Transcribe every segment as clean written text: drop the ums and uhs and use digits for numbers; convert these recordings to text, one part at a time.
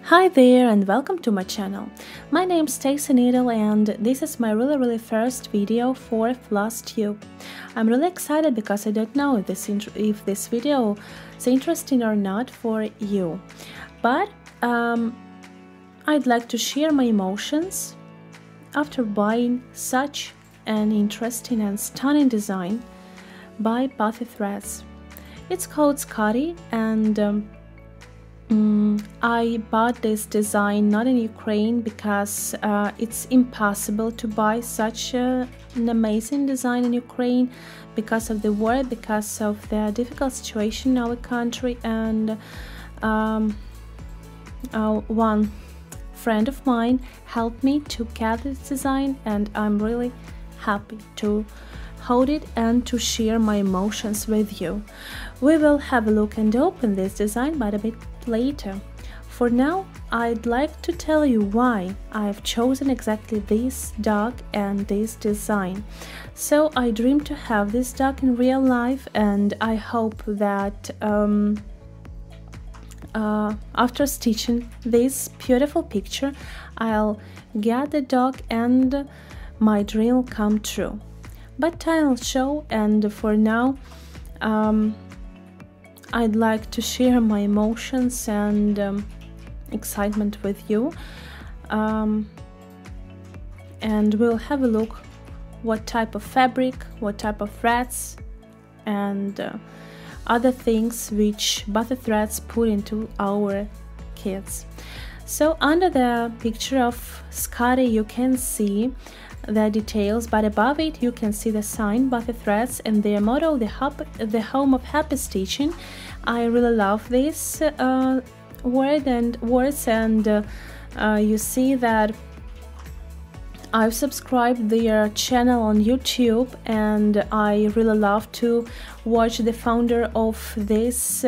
Hi there and welcome to my channel. My name is Stacy Needle and this is my really first video for Flosstube. I'm really excited because I don't know if this video is interesting or not for you. But I'd like to share my emotions after buying such an interesting and stunning design by Bothy threads. It's called Scottie and I bought this design not in Ukraine because it's impossible to buy such an amazing design in Ukraine because of the war, because of the difficult situation in our country, and one friend of mine helped me to get this design, and I'm really happy to hold it and to share my emotions with you. We will have a look and open this design but a bit later. For now, I'd like to tell you why I've chosen exactly this dog and this design. So I dream to have this dog in real life, and I hope that after stitching this beautiful picture, I'll get the dog and my dream will come true. But I'll show, and for now I'd like to share my emotions and excitement with you, and we'll have a look what type of fabric, what type of threads and other things which Bothy threads put into our kits. So under the picture of Scottie you can see the details, but above it you can see the sign Bothy threads and their motto, the home of happy stitching. I really love this words, and you see that I've subscribed their channel on YouTube, and I really love to watch the founder of this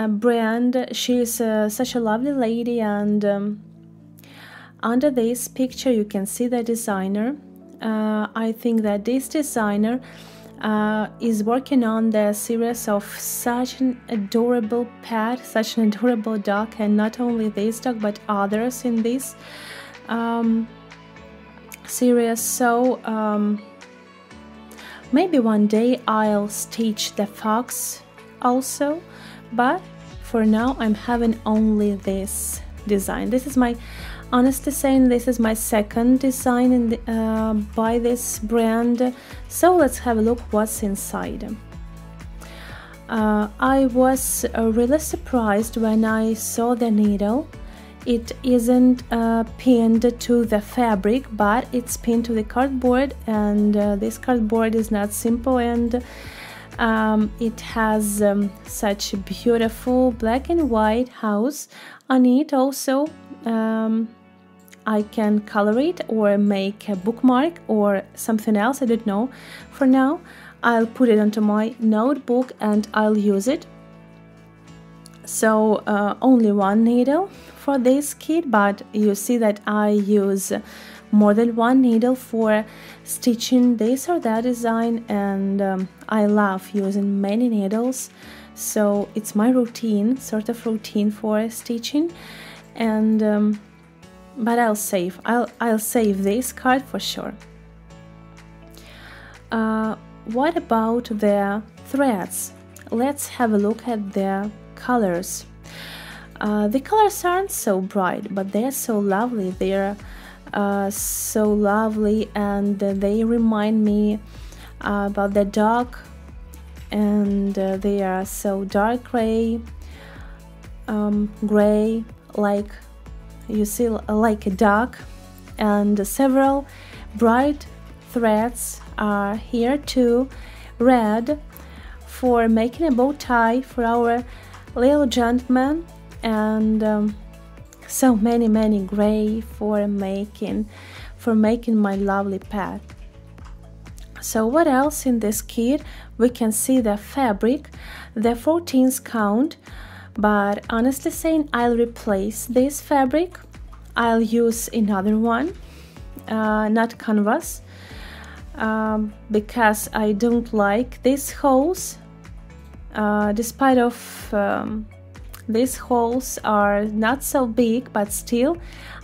brand. She is such a lovely lady, and under this picture you can see the designer. I think that this designer is working on the series of such an adorable pet, such an adorable dog, and not only this dog but others in this series. So maybe one day I'll stitch the fox also, but for now I'm having only this design. This is my, honestly saying, this is my second design in by this brand. So let's have a look what's inside. I was really surprised when I saw the needle. It isn't pinned to the fabric, but it's pinned to the cardboard, and this cardboard is not simple, and it has such a beautiful black and white house on it. Also I can color it or make a bookmark or something else, I don't know. For now I'll put it onto my notebook and I'll use it. So only one needle for this kit, but you see that I use more than one needle for stitching this or that design, and I love using many needles, so it's my routine, sort of routine for stitching. And but I'll save this card for sure. What about the threads? Let's have a look at the colors. The colors aren't so bright, but they're so lovely. They're so lovely, and they remind me about the dog, and they are so dark gray, gray, like you see, like a dog, and several bright threads are here too. Red for making a bow tie for our little gentleman, and so many gray for making my lovely pet. So what else in this kit? We can see the fabric, the 14th count, but honestly saying, I'll replace this fabric. I'll use another one, not canvas, because I don't like this hose, despite of These holes are not so big, but still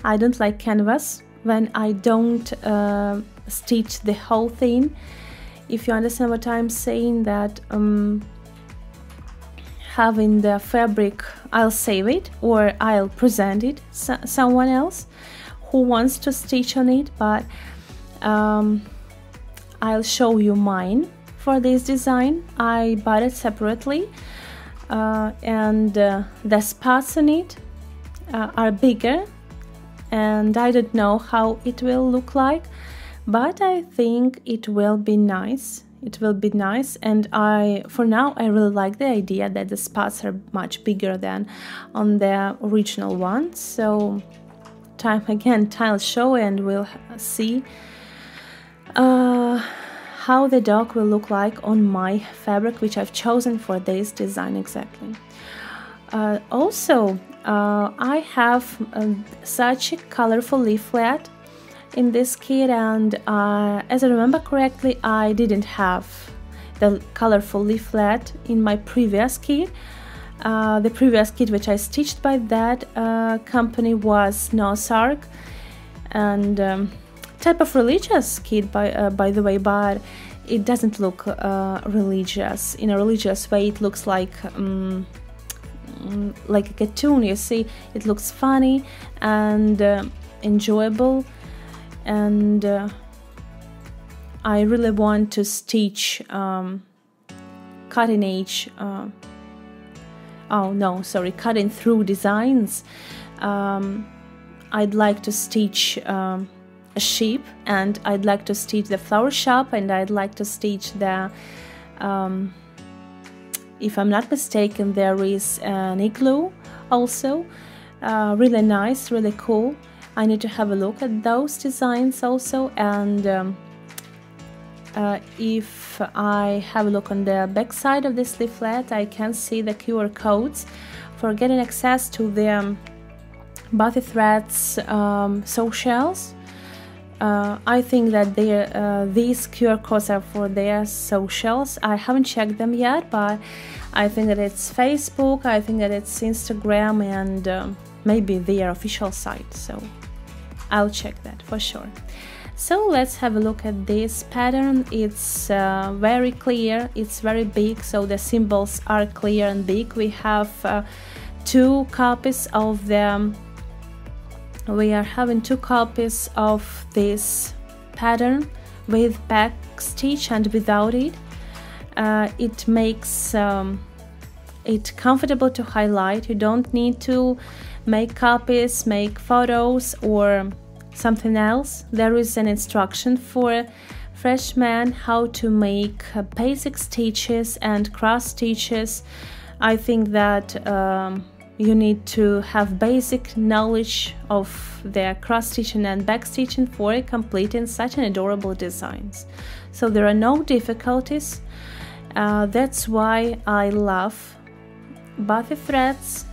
I don't like canvas when I don't stitch the whole thing. If you understand what I'm saying, that having the fabric, I'll save it or I'll present it someone else who wants to stitch on it, but I'll show you mine for this design. I bought it separately, and the spots on it are bigger, and I don't know how it will look like, but I think it will be nice. It will be nice, and for now I really like the idea that the spots are much bigger than on the original one. So time I'll show, and we'll see how the dog will look like on my fabric, which I've chosen for this design exactly. Also, I have such a colorful leaflet in this kit, and as I remember correctly, I didn't have the colorful leaflet in my previous kit. The previous kit which I stitched by that company was Noah's Ark, and type of religious kit by the way, but it doesn't look religious. In a religious way, it looks like a cartoon. You see, it looks funny and enjoyable, and I really want to stitch cutting through designs. I'd like to stitch a sheep, and I'd like to stitch the flower shop, and I'd like to stitch the if I'm not mistaken, there is an igloo also. Really nice, really cool. I need to have a look at those designs also, and if I have a look on the back side of this leaflet, I can see the QR codes for getting access to the Bothy Threads socials. I think that these QR codes are for their socials. I haven't checked them yet, but I think that it's Facebook, I think that it's Instagram, and maybe their official site, so I'll check that for sure. So let's have a look at this pattern. It's very clear, it's very big, so the symbols are clear and big. We have two copies of them. We are having two copies of this pattern with back stitch and without it. It makes it comfortable to highlight. You don't need to make copies, make photos or something else. There is an instruction for freshmen how to make basic stitches and cross stitches. I think that you need to have basic knowledge of the cross stitching and back stitching for completing such an adorable designs. So there are no difficulties. That's why I love Bothy threads.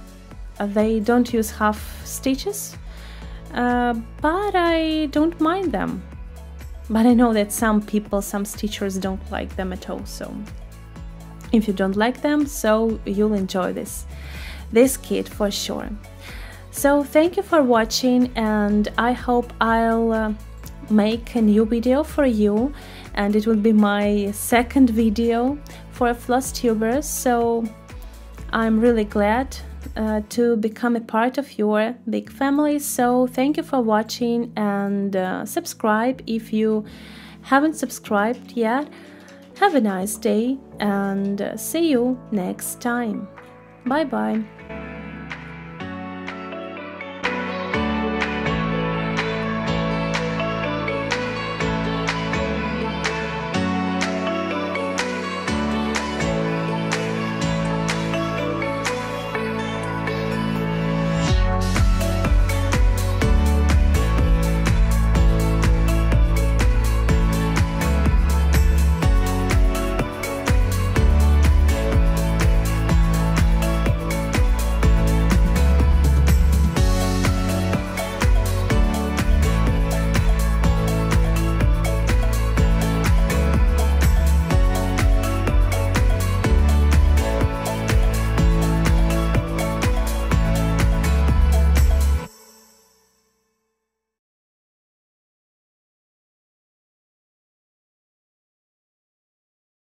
They don't use half stitches, but I don't mind them. But I know that some people, some stitchers don't like them at all. So if you don't like them, so you'll enjoy this kit for sure. So thank you for watching, and I hope I'll make a new video for you, and it will be my second video for Flosstubers. So I'm really glad to become a part of your big family. So thank you for watching, and subscribe if you haven't subscribed yet. Have a nice day, and see you next time. Bye bye.